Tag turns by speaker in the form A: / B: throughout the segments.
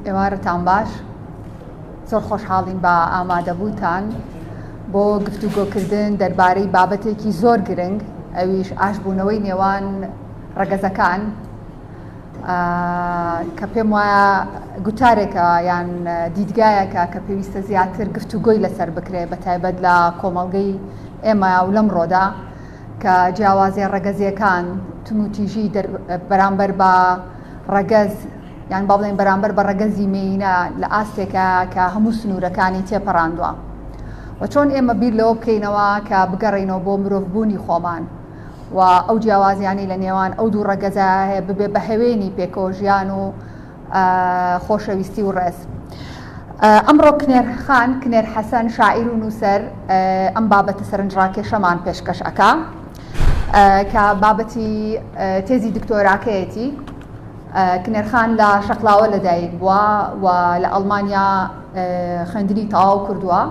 A: ئێوارەتان باش زۆر خۆشحاڵین بە ئامادەبووتان بۆ گفتوگۆکردن دەربارەی بابەتێکی زۆر گرنگ ئەویش ئاشبوونەوەی نێوان ڕەگەزەکان کە پێم وایە گوتارێکە یان دیدگایەکە کە پێویستە زیاتر گفتوگۆی لەسەر بکرێت بە تایبەت لە کۆمەڵگەی ئێمە و لەمڕۆدا کە جیاوازیە ڕەگەزیەکان توموتیژی بەرامبەر بە ڕەگەز یان با بڵێن بەرامبەر بە ڕەگەزی مێینە لە ئاستێکە کە هەموو سنوورەکانی تێپەڕاندووە و چۆن ئێمە بیر لەوە بکەینەوە کە بگەڕێنەوە بۆ مرۆڤبوونی خۆمان و ئەو جیاوازیانی لە نێوان ئەو دوو ڕەگەزە هەیە ببێ بە هەوێنی پێکۆژیان و خۆشەویستی و ڕێز. ئەمڕۆ کنێرخان کنێر حەسەن شاعیر و نووسەر ئەم بابەتە سەرنجڕاکێشەمان پێشکەش ئەکا کە بابەتی تێزی دکتۆراکەیەتی. کنێرخان لە شەقلاوە لەدایک بووە و لە ئەڵمانیا خوێندنی تەواو کردووە،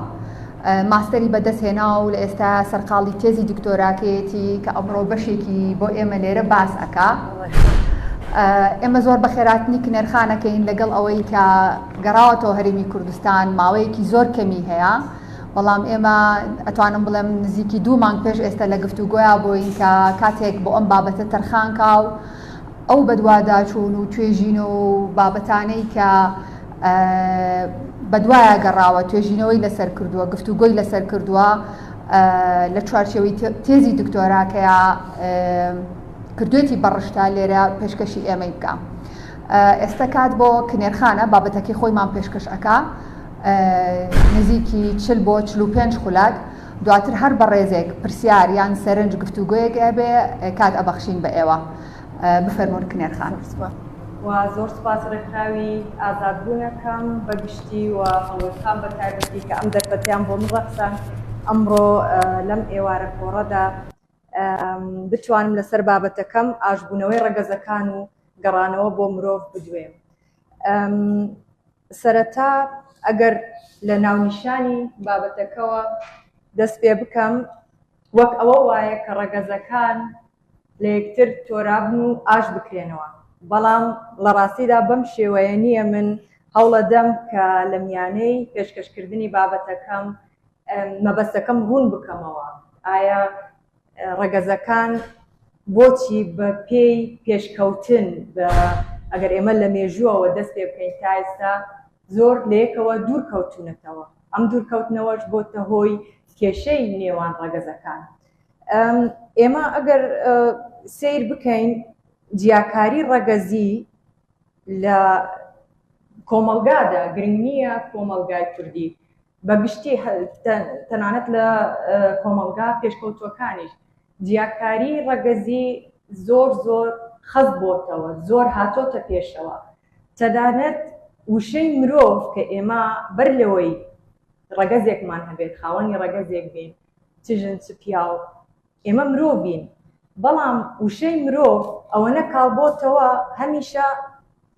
A: ماستەری بەدەستهێنا و لە ئێستا سەرقاڵی تێزی دکتۆراکەیەتی کە ئەمڕۆ بەشێکی بۆ ئێمە لێرە باس ئەکا. ئێمە زۆر بە خێراتنی کنێرخانەکەین لەگەڵ ئەوەی کە گەڕاوەتەوە هەرێمی کوردستان ماوەیەکی زۆر کەمی هەیە، بەڵام ئێمە ئەتوانم بڵێم نزیکی 2 مانگ پێش ئێستا لە گفتوگۆیە بۆین کە کاتێک بۆ ئەم بابەتە تەرخانکا و ئەو بەدواداچوون و توێژین و بابەتانەی کە بەدوایە گەڕاوە توێژینەوەی لەسەر کردووە گفتوگۆی لەسەر کردووە لە چوارچێوەی تێزی دکتۆراکەیە کردوێتی بەڕشتا لێرە پێشکەشی ئێمەی بکە. ئێستا کات بۆ کنێرخانە بابەتەکەی خۆیمان پێشکەش ئەکا نزیکی 40 بۆ 45 خولەک، دواتر هەر بە ڕێزێک پرسیار یان سەرنج گفتوگۆیەک ئەبێ کات ئەبەخشین بە ئێوە. بفەرمونون کنێرخان.
B: و زۆر سپاس ڕێکخراوی ئازادبوونەکەم بەگشتی و هەڵوێستان بە تایبەتی کە ئەم دەرفەتیان بۆ من ڕەخسان ئەمڕۆ لەم ئێوارە کۆڕەدا بتوانم لەسەر بابەتەکەم ئاشبوونەوەی ڕەگەزەکان و گەڕانەوە بۆ مرۆڤ بدوێم. سەرەتا ئەگەر لە ناونیشانی بابەتەکەوە دەست پێ بکەم وەک ئەوە وایە کە ڕەگەزەکان لە یەکتر تۆرابن و ئاش بکرێنەوە، بەڵام لە ڕاستیدا بەم شێوەیە نییە من هەوڵەدەم کە لە میانەی پێشکەشکردنی بابەتەکەم مەبەستەکەم ڕوون بکەمەوە. ئایا ڕەگەزەکان بۆچی بە پێی پێشکەوتن ئەگەر ئێمە لە مێژووەوە دەست پێ بکەین تا ئێستا زۆر لەیەکەوە دوورکەوتونەتەوە، ئەم دوورکەوتنەوەش بۆتە هۆی کێشەی نێوان ڕەگەزەکان. ئێمە ئەگەر سیر بکەین جیاکاری ڕەگەزی لە کۆمەلگادا گرنگ نییە کۆمەلگای کوردی بەگشتی تەنانەت لە کۆمەلگا پێشکەوتوەکانیش جیاکاری ڕەگەزی زۆر خەز بۆتەوە، زۆر هاتۆتە پێشەوە. تەنانەت وشەی مرۆڤ کە ئێمە بەر لەوەی ڕەگەزێکمان هەبێت خاوەنی ڕەگەزێک بین چ ژن چ پیاو ئێمە مرۆڤین، بەڵام وشەی مرۆڤ ئەوە نەکاڵبۆتەوە هەمیشە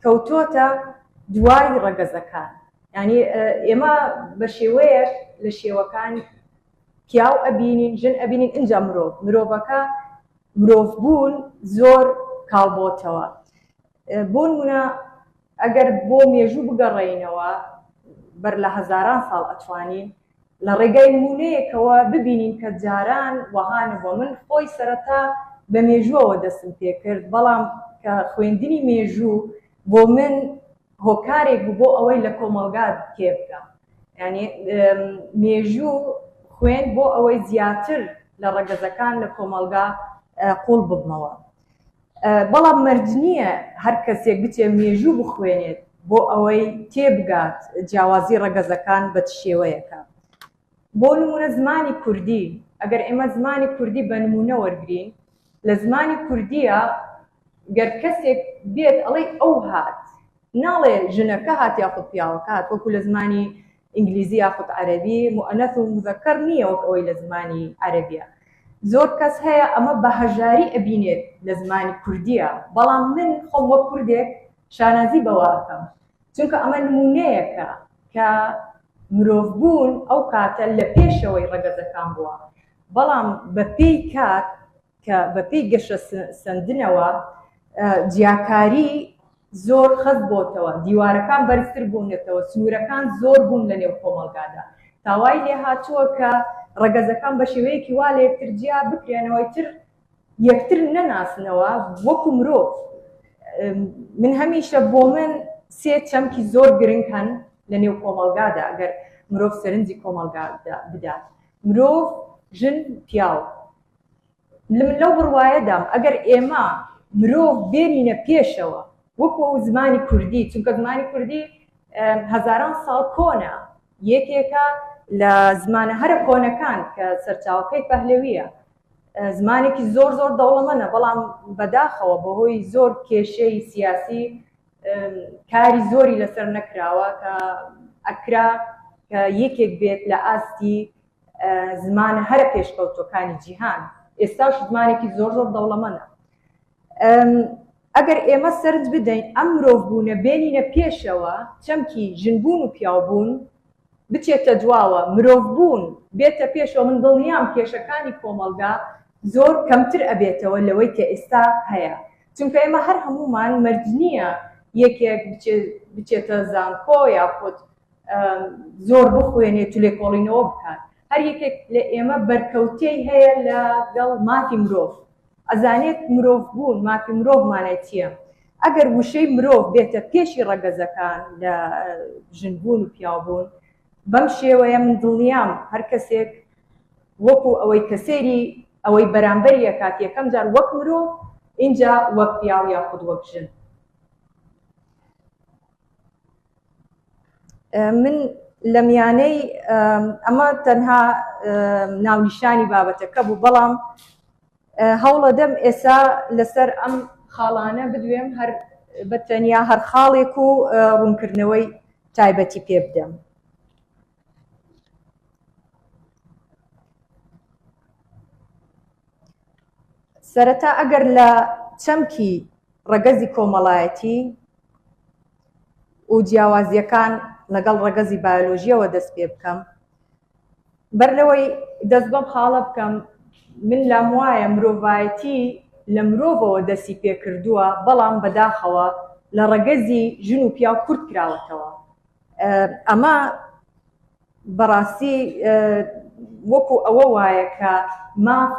B: کەوتۆتە دوای ڕەگەزەکان. یعنی ئێمە بە شێوەیەک لە شێوەکان پیاو ئەبینین ژن ئەبینین ئینجا مرۆڤەکە مرۆڤبوون زۆر کاڵبۆتەوە. بۆ نمونە ئەگەر بۆ مێژوو بگەڕێینەوە بەر لە هەزاران ساڵ ئەتوانین لە ڕێگای نمونەیەکەوە ببینین کە جاران وەهانە بۆ من خۆی سەرەتا بە مێژووەوە دەستم پێ کرد، بەڵام کە خوێندنی مێژوو بۆ من هۆکارێک بوو بۆ ئەوەی لە کۆمەلگات پێ بکەم. یعنی مێژوو خوێن بۆ ئەوەی زیاتر لە ڕەگەزەکان لە کۆمەلگا قوڵ ببمەوە. بەڵام مەرج نییە هەر کەسێک بچێ مێژوو بخوێنێت بۆ ئەوەی تێبگات جیاوازی ڕەگەزەکان بە شێوەیەکە. بۆ نمونە زمانی کوردی، ئەگەر ئێمە زمانی کوردی بە نمونە وەرگرین، لە زمانی کوردیە گەر کەسێک بێت ئەڵێ ئەو هات، ناڵێ ژنەکە هات یاخود پیاوەکە هات، وەکو لە زمانی ئینگلیزی یاخود عەرەبی مؤنەث و مذەکەر نییە وەک ئەوەی لە زمانی عەرەبیە. زۆر کەس هەیە ئەمە بە هەژاری ئەبینێت لە زمانی کوردیە، بەڵام من خۆم وەک کوردێک شانازی بەوە ئەکەم، چونکە ئەمە نمونەیەکە کە مرۆڤبوون ئەو کاتە لە پێشەوەی ڕەگەزەکان بووە، بەڵام بە پێی کات کە بە پێی گەشە سندنەوە جیاکاری زۆر خەست بۆتەوە، دیوارەکان بەرزتر بوونێتەوە، سنوورەکان زۆر بوون لە نێو کۆمەڵگادا. تاوای لێ هاتووە کە ڕەگەزەکان بە شێوەیەکی وا لە یەکتر جیا بکرێنەوەی تر یەکتر نەناسنەوە وەکو مرۆڤ. من هەمیشە بۆ من سێ چەمکی زۆر گرنگ هەن لە نێو کۆمەڵگادا ئەگەر مرۆڤ سەرنجی کۆمەڵگادا بدات. مرۆڤ، ژن، پیاو. من لەو بڕوایەدام ئەگەر ئێمە مرۆڤ بێنینە پێشەوە وەکو زمانی کوردی، چونکە زمانی کوردی هەزاران ساڵ کۆنە، یەکێکە لە زمانە هەرە کۆنەکان کە سەرچاوەکەی پەهلەویە، زمانێکی زۆر زۆر دەوڵەمەندە، بەڵام بەداخەوە بەهۆی زۆر کێشەی سیاسی کاری زۆری لەسەر نەکراوە کە ئەکرا کە یەکێک بێت لە ئاستی زمانە هەرە پێشکەوتۆکانی جیهان. ئێستاش زمانێکی زۆر زۆر دەوڵەمەندە. ئەگەر ئێمە سەرنج بدەین ئەم مرۆڤ بوونە بێنینە پێشەوە، چەمکی ژنبوون و پیاوبوون بچێتە دواوە، مرۆڤ بوون بێتە پێشەوە، من دڵنیام کێشەکانی کۆمەڵگا زۆر کەمتر ئەبێتەوە لەوەی کە ئێستا هەیە. چونکە ئێمە هەر هەمومان مەرج نییە یەکێک بچێتە زانکۆ یاخود زۆر بخوێنێت و لێکۆڵینەوە بکات. هەر یەکێک لە ئێمە بەرکەوتەی هەیە لەگەڵ مافی مرۆڤ، ئەزانێت مرۆڤ بوون، مافی مرۆڤ مانای چییە. ئەگەر وشەی مرۆڤ بێتە پێشی ڕەگەزەکان لە ژنبوون و پیاوبوون، بەم شێوەیە من دڵنیام هەر کەسێک وەکو ئەوەی کە سێری ئەوەی بەرامبەریە کات یەکەم جار وەک مرۆڤ، اینجا وەک پیاو یاخود وەک ژن. من لە میانەی ئەمە تەنها ناونیشانی بابەتەکە بوو، بەڵام هەوڵەدەم ئێستا لەسەر ئەم خاڵانە بدوێم هەر بەتەنیا هەر خاڵێک و ڕوونکردنەوەی تایبەتی پێ بدەم. سەرەتا ئەگەر لە چەمکی ڕەگەزی کۆمەڵایەتی و جیاوازیەکان لەگەڵ ڕەگەزی بایۆلۆژیەوە دەست پێ بکەم، بەر لەوەی دەست بەم خاڵە بکەم، من لام وایە مرۆڤایەتی لە مرۆڤەوە دەستی پێکردووە، بەڵام بەداخەوە لە ڕەگەزی ژن و پیاو کورت کراوەتەوە. ئەمە بەڕاستی وەکو ئەوە وایە کە ماف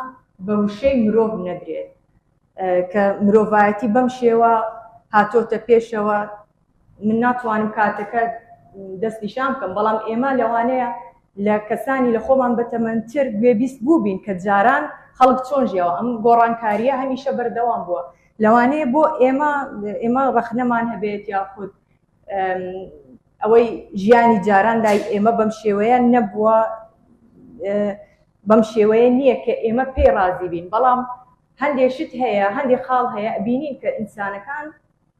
B: بە وشەی مرۆڤ نەدرێت، کە مرۆڤایەتی بەم شێوە هاتۆتە پێشەوە. من ناتوانم کاتەکە دەستنیشان بکەم، بەڵام ئێمە لەوانەیە لە کەسانی لە خۆمان بەتەمەنتر گوێبیست بوو بین کە جاران خەڵک چۆن ژیاوە. ئەم گۆڕانکاریە هەمیشە بەردەوام بووە. لەوانەیە بۆ ئێمە ڕەخنەمان هەبێت یاخود ئەوەی ژیانی جاران لای ئێمە بەم شێوەیە نەبووە، بەم شێوەیە نییە کە ئێمە پێی رازی بین. بەڵام هەندێک شت هەیە، هەندێک خاڵ هەیە بینین کە ئینسانەکان،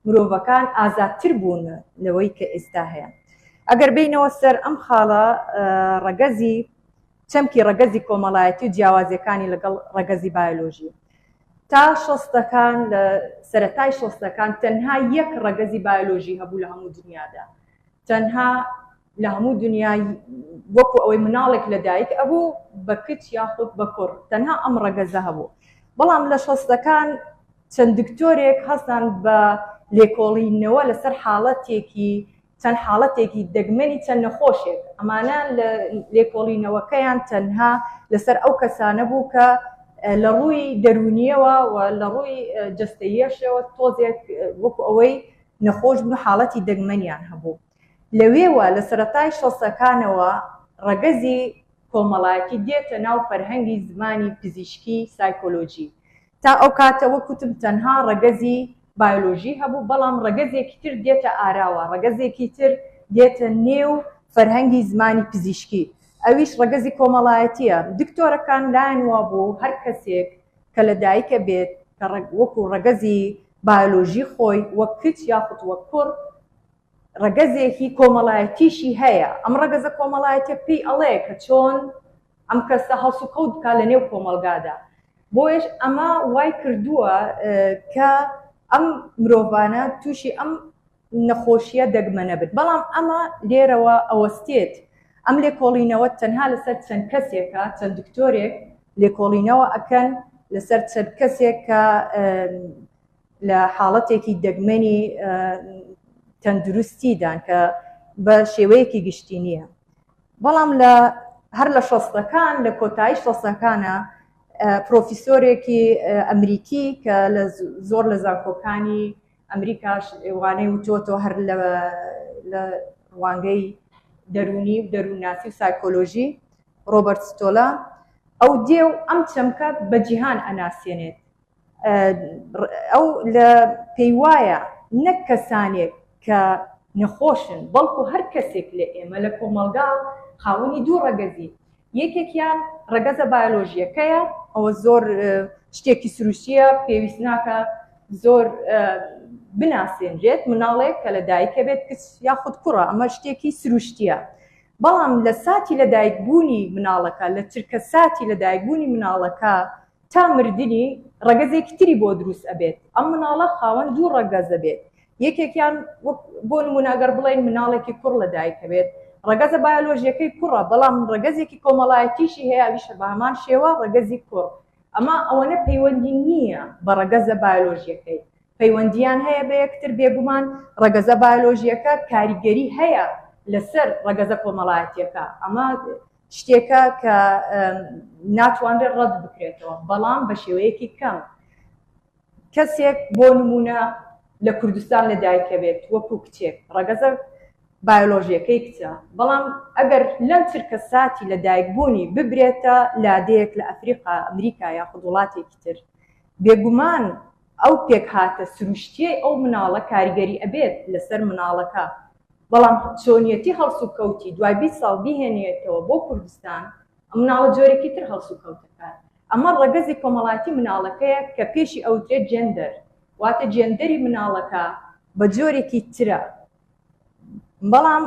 B: مرۆڤەکان ئازادتر بوون لەوەی کە ئێستا هەیە. ئەگەر بینەوە سەر ئەم خاڵە ڕەگەزی چەمکی ڕەگەزی کۆمەڵایەتی و جیاوازیەکانی لەگەڵ ڕەگەزی بایۆلۆژی، تا شەستەکان لە سەرەتای شەستەکان تەنها یەک ڕەگەزی بایۆلۆژی هەبوو لە هەموو دنیادا. تەنها لە هەموو دنیای وەکو ئەوەی مناڵێک لە دایک ئەبوو بە کچ یاخود بە کوڕ، تەنها ئەم ڕەگەزە هەبوو. بەڵام لە شەستەکان چەند دکتۆرێک هەستان بە لێکۆڵینەوە لەسەر چەند حاڵەتێکی دەگمەنی چەند نەخۆشێک. ئەمانە لە لێکۆڵینەوەکەیان تەنها لەسەر ئەو کەسانە بوو کە لە ڕووی دەرونیەوە و لە ڕووی جەستەیەشەوە تۆزێک وەکو ئەوەی نەخۆش بوو، حاڵەتی دەگمەنیان هەبوو. لەوێوە لە سەرەتای شەستەکانەوە ڕەگەزی کۆمەڵایەتی دێتە ناو فەرهەنگی زمانی پزیشکی سایکۆلۆجی. تا ئەو کاتە وەکوتم تەنها ڕەگەزی بایۆلۆژی هەبوو، بەڵام ڕەگەزێکی تر دێتە ئاراوە، ڕەگەزێکی تر دێتە نێو فەرهەنگی زمانی پزیشکی، ئەویش ڕەگەزی کۆمەڵایەتیە. دکتۆرەکان لایەن وا بوو هەر کەسێک کە لە دایکە بێت کە وەکو ڕەگەزی بایۆلۆژی خۆی وەک کچ یاخود وەک کوڕ ڕەگەزێکی کۆمەڵایەتیشی هەیە. ئەم ڕەگەزە کۆمەڵایەتیە پێی ئەڵێ کە چۆن ئەم کەسە هەڵس و کەوت بکات لە نێو کۆمەڵگادا. بۆیش ئەمە وای کردووە کە ئەم مرۆڤانە تووشی ئەم نەخۆشیە دەگمەنە بێت. بەڵام ئەمە لێرەوە ئەوەستێت ئەم لێکۆڵینەوە تەنها لەسەر چەند کەسێکە، چەند دکتۆرێک لێکۆڵینەوە ئەکەن لەسەر چەند کەسێک کە لە حاڵەتێکی دەگمەنی تەندروستیدان کە بە شێوەیەکی گشتی نییە. بەڵام هەر لە شەستەکان لە کۆتایی شەستەکانە پرۆفیسۆرێکی ئەمریکی کە زۆر لە زانکۆکانی ئەمریکاش وانەی وتۆتۆ هەر لە ڕوانگەی دەرونی و دەروونناسی و سایکۆلۆژی ڕۆبەرت ستۆلا ئەو دێ و ئەم چەمکە بە جیهان ئەناسێنێت. ئەو لە پێی وایە نەک کەسانێک کە نەخۆشن بەڵکو هەر کەسێک لە ئێمە لە کۆمەلگا خاوەنی دوو ڕەگەزی، یەکێکیان ڕەگەزە بایۆلۆژیەکەیە، ئەوە زۆر شتێکی سروشتیە پێویست ناکە زۆر بناسێنرێت، مناڵێک کە لە دایکە بێت کچ یاخود کوڕە، ئەمە شتێکی سروشتیە. بەڵام لە ساتی لە دایکبوونی مناڵەکە، لە چرکە ساتی لە دایکبوونی مناڵەکە تا مردنی ڕەگەزێکی تری بۆ دروست ئەبێت. ئەم مناڵە خاوەن دوو ڕەگەزە بێت، یەکێکیان بۆ نمونەگەر بڵێن مناڵێکی کوڕ لە دایکە بێت، ڕەگەزە بایۆلۆژیەکەی کوڕە، بەڵام ڕەگەزێکی کۆمەڵایەتیشی هەیە ئەویشە بە هەمان شێوە ڕەگەزی کوڕ. ئەمە ئەوەنە پەیوەندی نییە بە ڕەگەزە بایۆلۆژیەکەی، پەیوەندیان هەیە بە یەکتر. بێگومان ڕەگەزە بایۆلۆژیەکە کاریگەری هەیە لەسەر ڕەگەزە کۆمەڵایەتیەکە، ئەمە شتێکە کە ناتوانرێت ڕەت بکرێتەوە، بەڵام بە شێوەیەکی کەم. کەسێک بۆ نمونە لە کوردستان لە دایکە بێت وەکو کچێک، ڕەگەزە بایۆلۆژیەکەی کچە، بەڵام ئەگەر لەم چرکە ساتی لە دایکبوونی ببرێتە لادەیەک لە ئەفریقا، ئەمریکا یاخود وڵاتێکی تر، بێگومان ئەو پێک هاتە سروشتیەی ئەو مناڵە کاریگەری ئەبێت لەسەر مناڵەکە. بەڵام چۆنیەتی هەڵسو کەوتی دوای 20 ساڵ بیهێنێتەوە بۆ کوردستان، ئەم مناڵە جۆرێکی تر هەڵسو کەوتەکان. ئەمە ڕەگەزی کۆمەڵایەتی مناڵەکەیە کە پێشی ئەوترێت جێندەر، واتە جێندەری مناڵەکە بە جۆرێکی ترە. بەڵام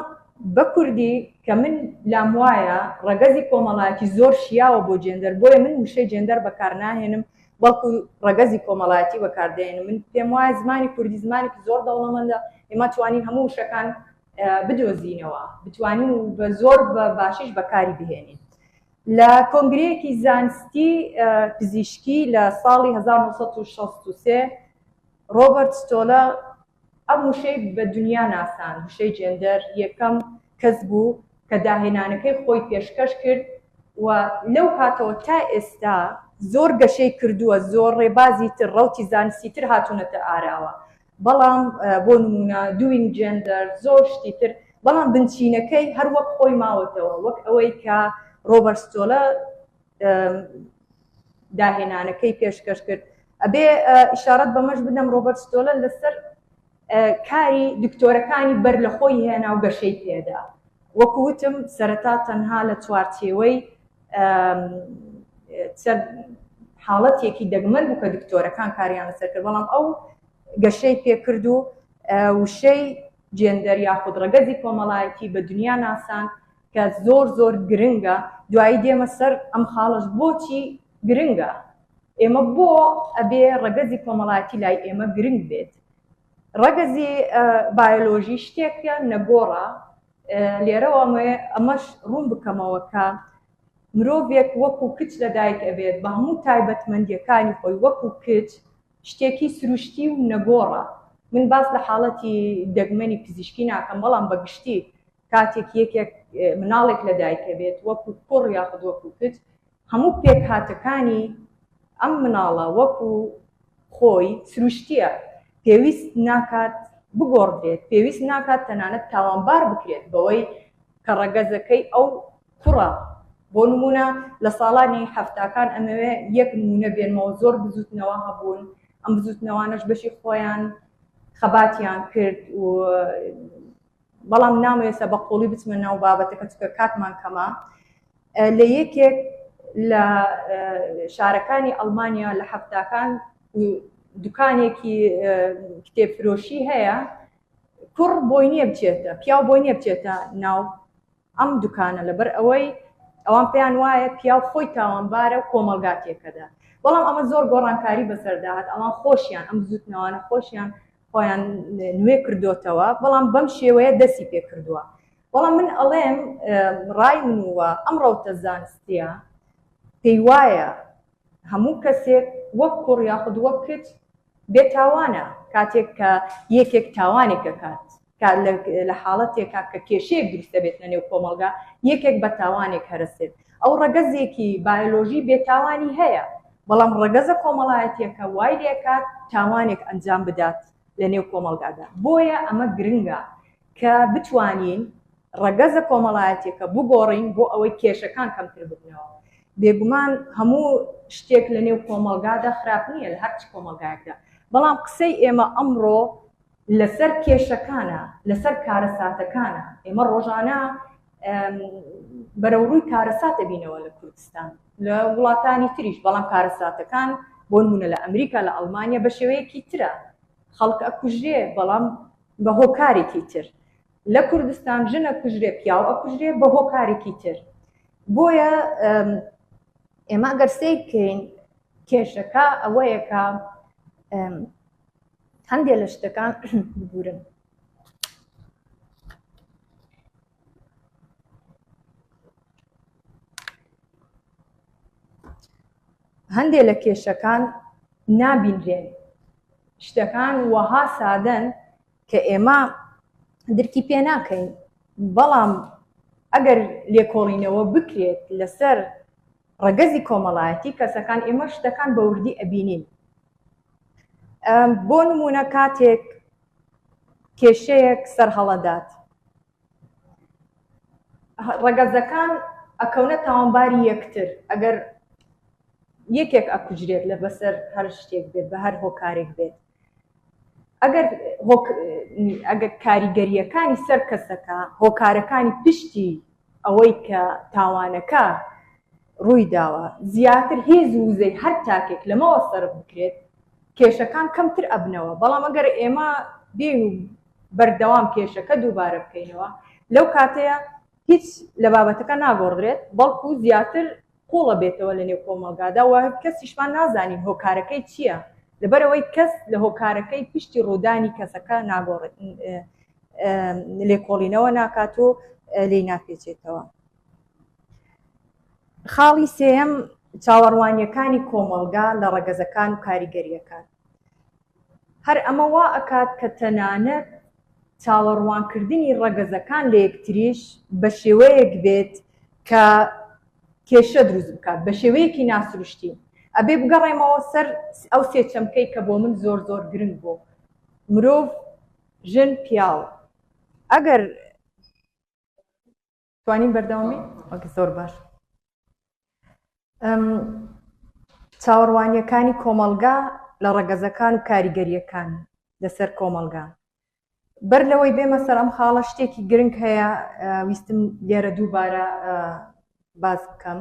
B: بە کوردی کە من لام وایە ڕەگەزی کۆمەڵایەتی زۆر شیاوە بۆ جێندەر، بۆیە من وشەی جێندەر بەکار ناهێنم، بەڵکو ڕەگەزی کۆمەڵایەتی بەکاردێنم. من پێم وایە زمانی کوردی زمانێکی زۆر دەوڵەمەندە، ئێمە توانین هەموو وشەکان بدۆزینەوە، بتوانین بە زۆر بە باشیش بەکاری بهێنین. لە کۆنگرەیەکی زانستی پزیشکی لە ساڵی 1963 ڕۆبەرت ستۆلا ئەم وشەی بە دنیا ناسان، وشەی جێندەر یەکەم کەس بوو کە داهێنانەکەی خۆی پێشکەش کرد و لەو کاتەوە تا ئێستا زۆر گەشەی کردووە، زۆر ڕێبازی تر ڕەوتی زانستی تر هاتوونەتە ئاراوە، بەڵام بۆ نمونە دوینگ جێندەر زۆر شتی تر، بەڵام بنچینەکەی هەر وەک خۆی ماوەتەوە، وەک ئەوەی کە ڕۆبەرت ستۆلا داهێنانەکەی پێشکەش کرد. ئەبێ ئیشارەت بەمەش بدەم ڕۆبەرت ستۆلا لەسەر کاری دکتۆرەکانی بەر لە خۆی هێنا و گەشەی پێدا. وەکو وتم سەرەتا تەنها لە چوارچێوەی حاڵەتێکی دەگمەن بوو کە دکتۆرەکان کاریان لەسەر کرد، بەڵام ئەو گەشەی پێکرد و وشەی جێندەر یاخود ڕەگەزی کۆمەڵایەتی بە دنیا ناسان کە زۆر زۆر گرنگە. دوایی دێمە سەر ئەم خاڵش بۆچی گرنگە، ئێمە بۆ ئەبێ ڕەگەزی کۆمەڵایەتی لای ئێمە گرنگ بێت. ڕەگەزی بایۆلۆژی شتێکە نەگۆڕە، لێرەوە ئەمەش ڕوون بکەمەوە کە مرۆڤێک وەکو کچ لە دایک ئەبێت بە هەموو تایبەتمەندیەکانی خۆی وەکو کچ شتێکی سروشتی و نەگۆڕە. من باس لە حاڵەتی دەگمەنی پزیشکی ناکەم، بەڵام بەگشتی کاتێک یەکێک مناڵێک لە دایکە بێت وەکو کوڕ یاخود وەکو کچ، هەموو پێک هاتەکانی ئەم مناڵە وەکو خۆی سروشتیە، پێویست ناکات بگۆڕدرێت، پێویست ناکات تەنانەت تاوانبار بکرێت بەوەی کە ڕەگەزەکەی ئەو کوڕە. بۆ نمونە لە ساڵانی هەفتاکان ئەمەوێ یەک نمونە بێنمەوە، زۆر بزوتنەوە هەبوون، ئەم بزوتنەوانش بەشی خۆیان خەباتیان کرد و بەڵام نامەوێسە بە قوڵی بچمە ناو بابەتەکە چکە کاتمان کەمە. لە یەکێک لە شارەکانی ئەڵمانیا لە هەفتاکان دوکانێکی کتێبفرۆشی هەیە، کوڕ بۆی نییە بچێتە، پیاو بۆی نییە بچێتە ناو ئەم دوکانە، لەبەر ئەوەی ئەوان پێیان وایە پیاو خۆی تاوانبارە و کۆمەلگاتێکەدا. بەڵام ئەمە زۆر گۆڕانکاری بەسەرداهات، ئەوان خۆشیان ئەم زوتنەوانە خۆشیان خۆیان نوێ کردوتەوە، بەڵام بەم شێوەیە دەستی پێ کردووە. بەڵام من ئەڵێم ڕای منووە ئەم ڕەوتە زانستیە پێی وایە هەموو کەسێک وەک کوڕ یاخود وەک کچ بێتاوانە کاتێک کە یەکێک تاوانێک دەکات لە حاڵەتێکا کە کێشەیەک دروستە بێت لە نێو کۆمەلگا یەکێک بە تاوانێک هەرسێت ئەو ڕەگەزێکی بایۆلۆژی بێتاوانی هەیە بەڵام ڕەگەزە کۆمەڵایەتیەکە وای لێکات تاوانێک ئەنجام بدات لە نێو کۆمەلگادا بۆیە ئەمە گرنگە کە بتوانین ڕەگەزە کۆمەڵایەتێکە بگۆڕین بۆ ئەوەی کێشەکان کەمتر ببنەوە بێگومان هەموو شتێک لە نێو کۆمەلگادا خراپ نییە لە هەرچ کۆمەلگایەکدا بەڵام قسەی ئێمە ئەمڕۆ لەسەر کێشەکانە لەسەر کارەساتەکانە ئێمە ڕۆژانە بەرەوڕووی کارەساتە بینەوە لە کوردستان لە وڵاتانی تریش بەڵام کارەساتەکان بۆ نمونە لە ئەمریکا لە ئەڵمانیا بە شێوەیەکی ترە خەڵک ئەکوژرێ بەڵام بە هۆکارێکی تر لە کوردستان ژن ئەکوژرێ پیاو ئەکوژرێ بە هۆکارێکی تر بۆیە ئێمە ئەگەر سەیر بکەین کێشەکە ئەوەیە کە هەندێک لە شتەکان ببورن هەندێک لە کێشەکان نابینرێن شتەکان وەها سادەن کە ئێمە درکی پێ ناکەین بەڵام ئەگەر لێکۆڵینەوە بکرێت لەسەر ڕەگەزی کۆمەڵایەتی کەسەکان ئێمە شتەکان بە وردی ئەبینین بۆ نمونە کاتێک کێشەیەک سەرهەڵەدات ڕەگەزەکان ئەکەونە تاوانباری یەکتر ئەگەر یەکێک ئەکوژرێت لە بەسەر هەر شتێک بێت بە هەر هۆکارێک بێت ئەگەر کاریگەریەکانی سەر کەسەکە هۆکارەکانی پشتی ئەوەی کە تاوانەکە ڕووی داوە زیاتر هێز و وزەی هەر تاکێک لەمەوە سەر بکرێت کێشەکان کەمتر ئەبنەوە بەڵام ئەگەر ئێمە بێن و بەردەوام کێشەکە دووبارە بکەینەوە لەو کاتەیە هیچ لە بابەتەکە ناگۆڕدرێت بەڵکو زیاتر قوڵە بێتەوە لە نێو کۆمەلگادا و کەسیشمان نازانین هۆکارەکەی چییە لەبەرەوەی کەس لە هۆکارەکەی پشتی ڕوودانی کەسەکە ناگۆڕێت لێکۆڵینەوە ناکات و لێی ناپێچێتەوە خاڵی سێەم چاوەڕوانیەکانی کۆمەلگا لە ڕەگەزەکان و کاریگەریەکان هەر ئەمە وا ئەکات کە تەنانەت چاوەڕوانکردنی ڕەگەزەکان لە یەکتریش بە شێوەیەک بێت کە کێشە دروست بکات بە شێوەیەکی ناسروشتی ئەبێ بگەڕێمەوە سەر ئەو سێ چەمکەی کە بۆ من زۆر زۆر گرنگ بوو مرۆڤ ژن پیاو ئەگەر توانین بەردەوامی زۆر باش چاوەڕوانیەکانی کۆمەلگا لە ڕەگەزەکان و کاریگەریەکان لەسەر کۆمەلگا بەر لەوەی بێمە سەر ئەم خاڵە شتێکی گرنگ هەیە ویستم لێرە دووبارە باس بکەم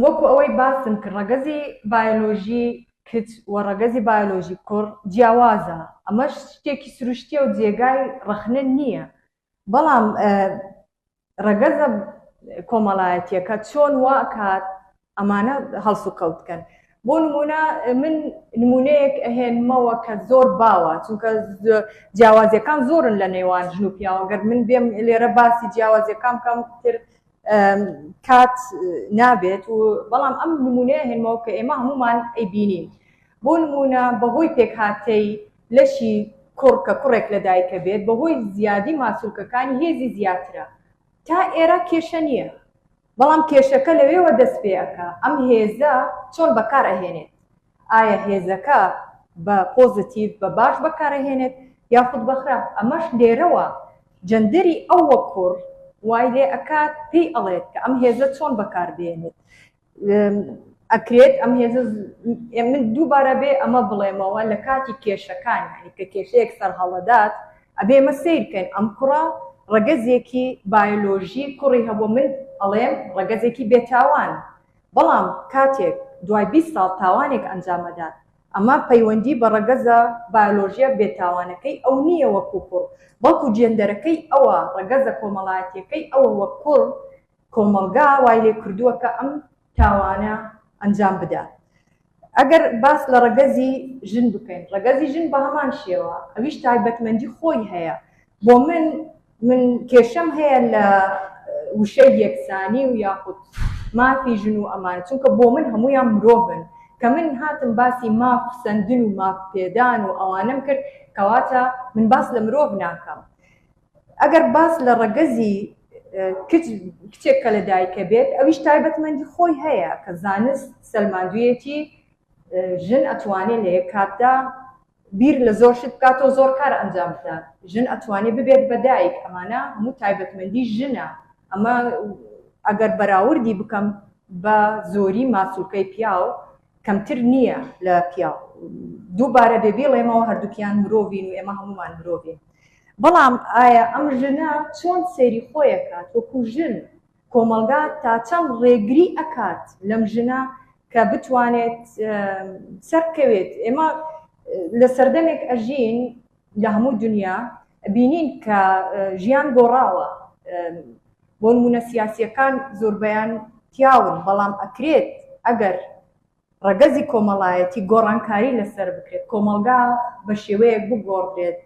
B: وەکو ئەوەی باسم کرد ڕەگەزی بایۆلۆژی کچ و ڕەگەزی بایۆلۆژی کوڕ جیاوازە ئەمەش شتێکی سروشتیە و جێگای ڕەخنە نییە بەڵام ڕەگەزە کۆمەڵایەتیەکە چۆن واکات ئەمانە هەڵس و کەوتکەن بۆ نمونە من نمونەیەک ئەهێنمەوە کە زۆر باوە چونکە جیاوازیەکان زۆرن لە نێوان ژن و پیاوەگەر من بێم لێرە باسی جیاوازیەکان کەم تر کات نابێت و بەڵام ئەم نمونەیە هێنمەوە کە ئێمە هەمومان ئەیبینین بۆ نمونە بەهۆی پێکهاتەی لەشی کوڕ کە کوڕێک لە دایکە بێت بەهۆی زیادی ماسوولکەکانی هێزی زیاترە تا ئێرە کێشە نییە بەڵام کێشەکە لەوێوە دەست پێەکە ئەم هێزە چۆن بەکارەهێنێت ئایا هێزەکە بە پۆزتیڤ بە باش بەکارەهێنێت یاخود بەخراپ ئەمەش لێرەوە جەندەری ئەووە کوڕ وای لێ ئەکات پێی ئەڵێت کە ئەم هێزە چۆن بەکاربێنێت ئەکرێت ئەم هێزە من دووبارە بێ ئەمە بڵێمەوە لە کاتی کێشەکان کە کێشەیەک سەرهەڵەدات ئەبێ ئمە سیر بکەین ئەم کوڕە ڕەگەزێکی بایۆلۆژی کوڕی هەبوو من ئەڵێم ڕەگەزێکی بێتاوان بەڵام کاتێک دوای 20 ساڵ تاوانێک ئەنجامەدات ئەمە پەیوەندی بە ڕەگەزە بایۆلۆژیە بێتاوانەکەی ئەو نییە وەکو کوڕ بەڵکو جێندەرەکەی ئەوە ڕەگەزە کۆمەڵایەتیەکەی ئەوە وە کوڕ کۆمەلگا وای لێ کردووە کە ئەم تاوانە ئەنجام بدات ئەگەر باس لە ڕەگەزی ژن بکەین ڕەگەزی ژن بە هەمان شێوە ئەویش تایبەتمەندی خۆی هەیە بۆ من کێشەم هەیە لە وشەی یەکسانی و یاخود مافی ژن و ئەمانە چونکە بۆ من هەمویان مرۆڤن کە من هاتم باسی ماف سندن و ماف پێدان و ئەوانەم کرد کەواتە من باس لە مرۆڤ ناکەم. ئەگەر باس لە ڕەگەزی کچێک کە لە دایکە بێت ئەویش تایبەتمەندی خۆی هەیە کە زانست سەلماندوویەتی ژن ئەتوانێت لە یەک کاتدا بیر لە زۆر شت بکاتەوە زۆر کار ئەنجام بدات. ژن ئەتوانێت ببێت بە دایک، ئەمانە هەموو تایبەتمەندی ژنە. ئەمە ئەگەر بەراوردی بکەم بە زۆری ماسوولکەی پیاو کەمتر نییە لە پیاو. دووبارە بێبێڵێمەوە هەردووکیان مرۆڤین و ئێمە هەمومان مرۆڤین. بەڵام ئایا ئەم ژنە چۆن سەیری خۆیەکات وەکو ژن کۆمەلگا تا چەند ڕێگری ئەکات لەم ژنە کە بتوانێت سەرکەوێت. ئێمە لە سەردەمێک ئەژین لە هەموو دنیا بینین کە ژیان گۆڕاوە. بۆ نمونە سیاسیەکان زۆربەیان پیاون، بەڵام ئەکرێت ئەگەر ڕەگەزی کۆمەڵایەتی گۆڕانکاری لەسەر بکرێت، کۆمەلگا بە شێوەیەک بگۆڕێت،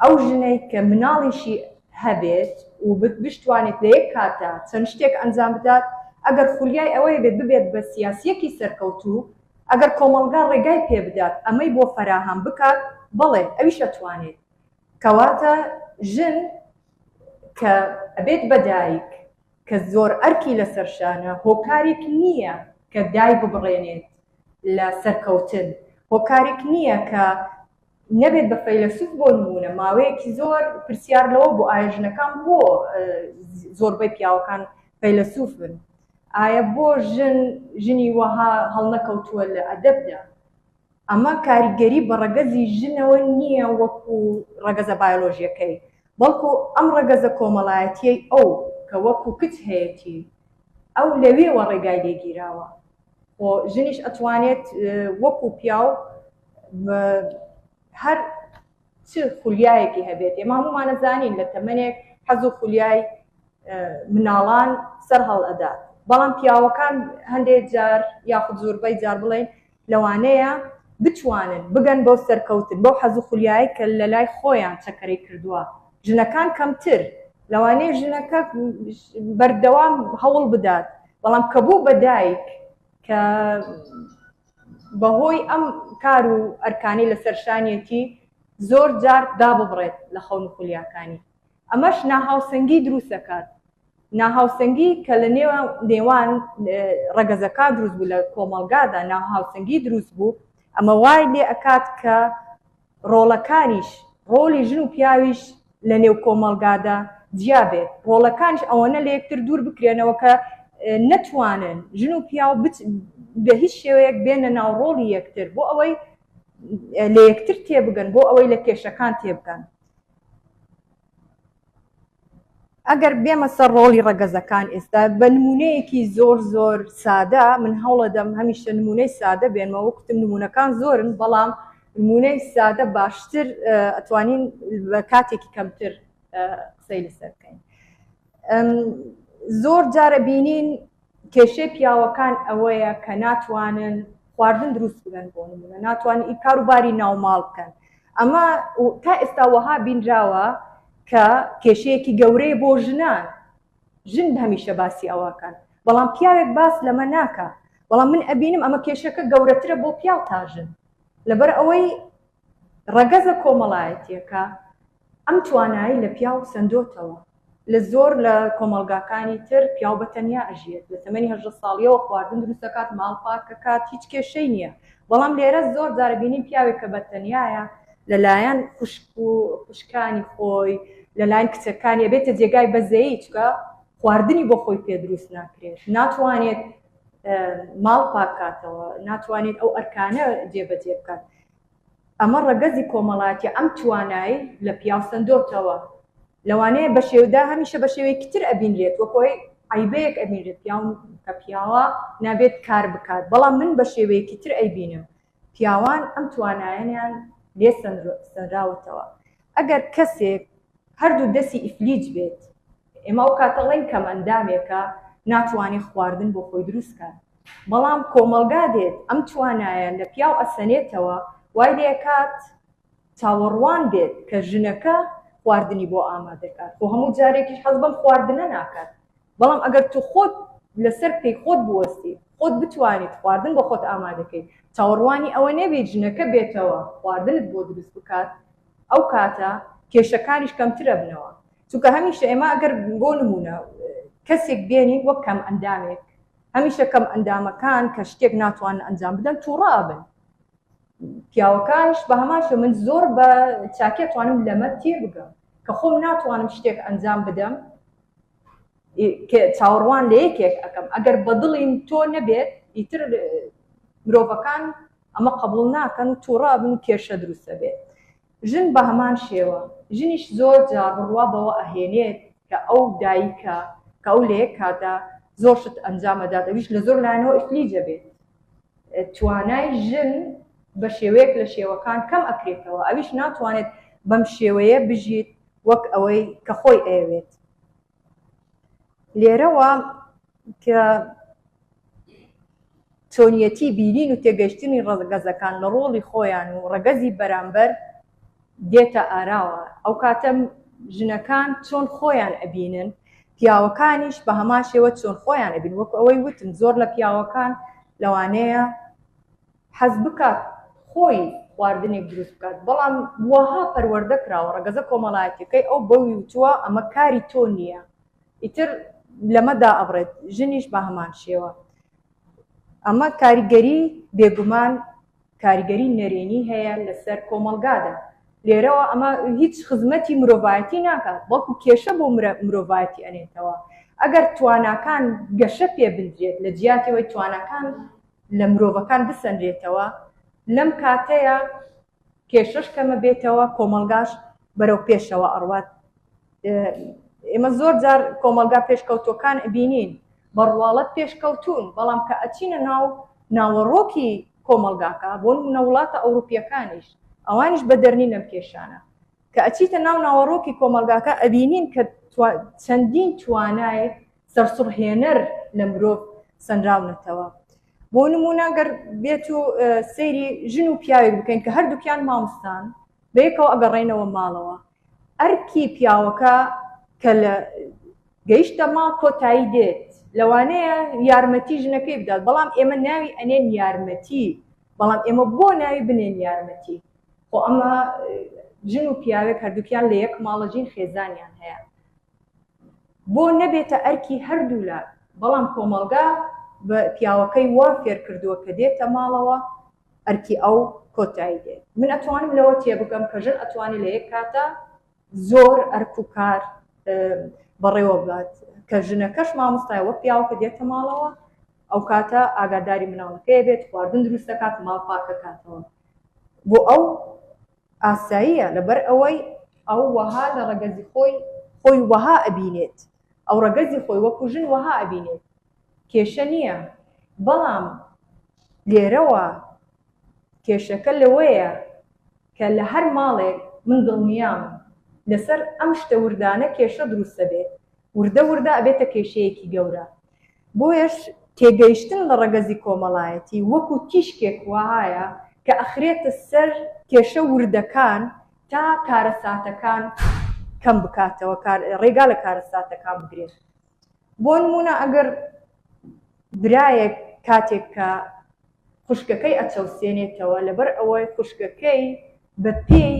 B: ئەو ژنەی کە مناڵیشی هەبێت و بشتوانێت لە یەک کاتە چەند شتێک ئەنجام بدات، ئەگەر خولیای ئەوەیە بێت ببێت بە سیاسیەکی سەرکەوتوو، ئەگەر کۆمەلگا ڕێگای پێ بدات ئەمەی بۆ فەراهەم بکات، بەڵێ ئەویش ئەتوانێت. کەواتە ژن کە ئەبێت بەدایک کە زۆر ئەرکی لەسەر شانە، هۆکارێک نییە کە دای ببڕێنێت لە سەرکەوتن، هۆکارێک نییە کە نەبێت بە فەیلسوف بۆ نمونە ماوەیەکی زۆر پرسیار لەوە بۆ ئایا ژنەکان بۆ زۆربەی پیاوەکان فەیلسوفن، ئایا بۆ ژنی وەها هەڵنەکەوتووە لە ئەدەبدا. ئەمە کاریگەری بە ڕەگەزی ژنەوە نییە وەکو ڕەگەزە بایۆلۆژیەکەی، بەڵکو ئەم ڕەگەزە کۆمەڵایەتیەی ئەو کە وەکو کچ هەیەی ئەو لەوێوە ڕێگای لێگیراوە. خۆ ژنیش ئەتوانێت وەکو پیاو هەر چ خولیایەکی هەبێت. ئێمە هەمومان نەزانین لە تەمەنێک حەز و خولیای مناڵان سەر هەڵ ئەدات، بەڵام پیاوەکان هەندێک جار یاخود زۆربەی جار بڵێن لەوانەیە بتوانن بگەن بەو سەرکەوتن بەو حەز و خولیایی کە لە لای خۆیان چەکەرەی کردووە. ژنەکان کەمتر لەوانەیە ژنەکە بەردەوام هەوڵ بدات، بەڵام کە بوو بەدایک کە بەهۆی ئەم کار و ئەرکانەی لەسەر شانیەتی زۆر جار داببڕێت لە خەون و خولیاکانی. ئەمەش ناهاوسەنگی دروست دەکات. ناهاوسەنگی کە لە نێوان ڕەگەزەکان دروست بوو لە کۆمەلگادا ناهاوسەنگی دروست بوو، ئەمە وای لێ ئەکات کە ڕۆڵەکانیش ڕۆڵی ژن و پیاویش لە نێو کۆمەلگادا جیا بێت، ڕۆڵەکانیش ئەوەنە لە یەکتر دوور بکرێنەوە کە نەتوانن ژن و پیاو بە هیچ شێوەیەک بێنە ناو ڕۆڵی یەکتر بۆ ئەوەی لە یەکتر تێبگەن، بۆ ئەوەی لە کێشەکان تێبگەن. ئەگەر بێمە سەر ڕۆڵی ڕەگەزەکان ئێستا بە نمونەیەکی زۆر زۆر سادە، من هەوڵە دەم هەمیشە نمونەی سادە بێنمەوە، وەکتم نمونەکان زۆرن، بەڵام نمونەی سادە باشتر ئەتوانین بە کاتێکی کەمتر قسەی لەسەر بکەین. زۆر جارە بینین کێشەی پیاوەکان ئەوەیە کە ناتوانن خواردن دروست بگەن، بۆ نمونە ناتوانن کاروباری ناوماڵ بکەن. ئەمە تا ئێستا وەها بینراوە کە کێشەیەکی گەورەی بۆ ژنان، ژن هەمیشە باسی ئەوەکەن، بەڵام پیاوێک باس لەمە ناکە. بەڵام من ئەبینم ئەمە کێشەکە گەورەترە بۆ پیاو تا ژن، لەبەر ئەوەی ڕەگەزە کۆمەڵایەتیەکە ئەم توانایی لە پیاو سندۆتەوە. لە زۆر لە کۆمەلگاکانی تر پیاو بەتەنیا ئەژێت، لە تەمەنی 18 ساڵیەوە خواردن دروست دەکات، ماڵ پاک دەکات، هیچ کێشەی نییە. بەڵام لێرە زۆر جارە بینین پیاوێک کە بەتەنیایە لەلایەن خوشک و خوشکانی خۆی لەلایەن کچەکانی بێتە جێگای بەزەیی، چکە خواردنی بۆ خۆی پێ دروست ناکرێت، ناتوانێت ماڵ پاکاتەوە، ناتوانێت ئەو ئەرکانە جێبەجێ بکات. ئەمە ڕەگەزی کۆمەڵایەتی ئەم توانایی لە پیاو سندۆتەوە. لەوانەیە بە شێودا هەمیشە بە شێوەیەکی تر ئەبینرێت، وەکۆی عیبەیەک ئەبینرێت پیاو کە پیاوە نابێت کار بکات، بەڵام من بە شێوەیەکی تر ئەیبینم پیاوان ئەم توانایانیان لێ سەنراوەتەوە. ئەگەر کەسێک هەردوو دەستی ئیفلیج بێت، ئێمە ئەو کاتەڵێن کەم ئەندامێکە ناتوانێت خواردن بۆ خۆی دروستکات، بەڵام کۆمەلگا دێت ئەم توانایان لە پیاو ئەسەنێتەوە، وای لێکات چاوەڕوان بێت کە ژنەکە خواردنی بۆ ئامادەکات. بۆ هەموو جارێکیش حەز بەم خواردنە ناکات، بەڵام ئەگەر تو خۆت لەسەر پێی خۆت بوەستی خۆت بتوانیت خواردن بۆ خۆت ئامادەکەی چاوەڕوانی ئەوە نەبێت ژنەکە بێتەوە خواردنت بۆ دروست بکات ئەو کاتە کێشەکانیش کەمترە بنەوە چونکە هەمیشە ئێمە ئەگەر بۆ نمونە کەسێک بێنین وەک کەم ئەندامێک هەمیشە کەم ئەندامەکان کە شتێک ناتوانن ئەنجام بدەن تووڕابن پیاوەکانش بە هەماشە من زۆر بە چاکێ توانم لەمە تێ بگەم کە خۆم ناتوانم شتێک ئەنجام بدەم چاوەڕوان لە یەکێک ئەەکەم ئەگەر بەدڵین تۆ نەبێت ئیتر مرۆڤەکان ئەمە قبول ناکەن و تووڕابن و کێشە دروستە بێت ژن بە هەمان شێوە ژنیش زۆر جار بڕوا بەوە ئەهێنێت کە ئەو دایکە کە ئەو لە یەک کاتا زۆر شت ئەنجامەدات ئەویش لە زۆر لایەنەوە ئیفلیجە بێت توانای ژن بە شێوەیەک لە شێوەکان کەم ئەکرێتەوە ئەویش ناتوانێت بەم شێوەیە بژیت وەک ئەوەی کە خۆی ئەوێت لێرەوە کە چۆنیەتی بینین و تێگەیشتنی ڕەگەزەکان لە ڕۆڵی خۆیان و ڕەگەزی بەرامبەر دێتە ئاراوە ئەو کاتە ژنەکان چۆن خۆیان ئەبینن پیاوەکانیش بە هەمان شێوە چۆن خۆیان ئەبین وەکو ئەوەی وتم زۆر لە پیاوەکان لەوانەیە حەز بکات خۆی خواردنێک دروست بکات بەڵام وەها پەروەردە کراوە ڕەگەزە کۆمەڵایەتەکەی ئەو بەوی وتووە ئەمە کاری تۆ نییە ئیتر لەمەدا ئەبڕێت ژنیش بە هەمان شێوە ئەمە کاریگەری بێگومان کاریگەری نەرێنی هەیە لەسەر کۆمەلگادا لێرەوە ئەمە هیچ خزمەتی مرۆڤایەتی ناکات بەڵکو کێشە بۆ مرۆڤایەتی ئەنێتەوە ئەگەر تواناکان گەشە پێ بندرێت لە جیاتەوەی توانەکان لە مرۆڤەکان بسەنرێتەوە لەم کاتەیە کێشەش کەمە بێتەوە کۆمەلگاش بەرەو پێشەوە ئەڕوات ئێمە زۆر جار کۆمەلگا پێشکەوتۆکان بینین بەڕواڵەت پێشکەوتون بەڵام کە ئەچینە ناوەڕۆکی کۆمەلگاکە بۆ نمونە وڵاتە ئەوروپیەکانیش ئەوانیش بە دەرنی لەم کێشانە کە ئەچیتە ناوەڕۆکی کۆمەلگاکە ئەبینین کە چەندین توانایە سەرسوڕهێنەر لە مرۆڤ سەنراونەتەوە بۆ نمونە گەر بێت و سەیری ژن و پیاوێک بکەین کە هەردووکیان مامۆستان بەیەکەوە ئەگەڕێنەوە ماڵەوە ئەرکی پیاوەکە کە لە گەیشتە ماڵ کۆتایی دێت لەوانەیە یارمەتی ژنەکەی بدات بەڵام ئێمە ناوی ئەنێن یارمەتی بەڵام ئێمە بۆ ناوی بنێن یارمەتی خۆ ئەمە ژن و پیاوێک هەردووکیان لە یەک ماڵە ژین خێزانیان هەیە بۆ نەبێتە ئەرکی هەردوو لا بەڵام کۆمەلگا بە پیاوەکەی وا فێر کردووە کە دێتە ماڵەوە ئەرکی ئەو کۆتایی دێت من ئەتوانم لەوە تێبگەم کە ژن ئەتوانی لە یەک کاتە زۆر ئەرک و کار بەڕێوە بات کە ژنەکەش مامۆستایە وە پیاوەکە دێتە ماڵەوە ئەو کاتە ئاگاداری مناڵەکەی بێت خواردن دروست دەکات ماڵ پاکەکاتەوە بۆ ئەو ئاساییە لەبەر ئەوەی ئەو وەها لە ڕەگەزی خۆی وەها ئەبینێت ئەو ڕەگەزی خۆی وەکو ژن وەها ئەبینێت کێشە نییە بەڵام لێرەوە کێشەکە لەوەیە کە لە هەر ماڵێک من دڵنیام لەسەر ئەم شتە وردانە کێشە دروستە بێت وردە ئەبێتە کێشەیەکی گەورە بۆیەش تێگەیشتن لە ڕەگەزی کۆمەڵایەتی وەکو تیشکێک وایە کە ئەخرێتە سەر کێشە وردەکان تا کارەساتەکان کەم بکاتەوە ڕێگا لە کارەساتەکان بگرێت بۆ نمونە ئەگەر برایەک کاتێک کە خوشکەکەی ئەچەوسێنێتەوە لەبەر ئەوەی خوشکەکەی بە پێی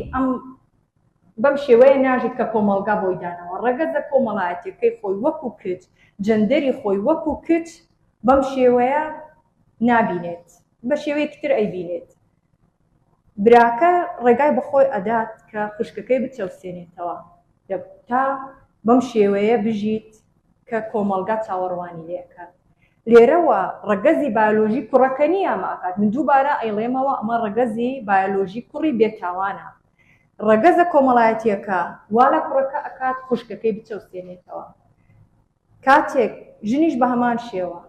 B: بەم شێوەیە ناژێت کە کۆمەلگا بۆی دانەوە ڕەگەزە کۆمەڵایەتەکەی خۆی وەکو کچ جەندەری خۆی وەکو کچ بەم شێوەیە نابینێت بە شێوەیەکتر ئەیبینێت براکە ڕێگای بەخۆی ئەدات کە خوشکەکەی بچەوسێنێتەوە تا بەم شێوەیە بژیت کە کۆمەلگا چاوەڕوانی لێکات لێرەوە ڕەگەزی بایۆلۆژی کوڕەکە نییە ئەمە ئەکات من دووبارە ئەیڵێمەوە ئەمە ڕەگەزی بایۆلۆژی کوڕی بێتاوانە ڕەگەزە کۆمەڵایەتیەکە وا لە کوڕەکە ئەکات خوشکەکەی بچەوسێنێتەوە کاتێک ژنیش بە هەمان شێوە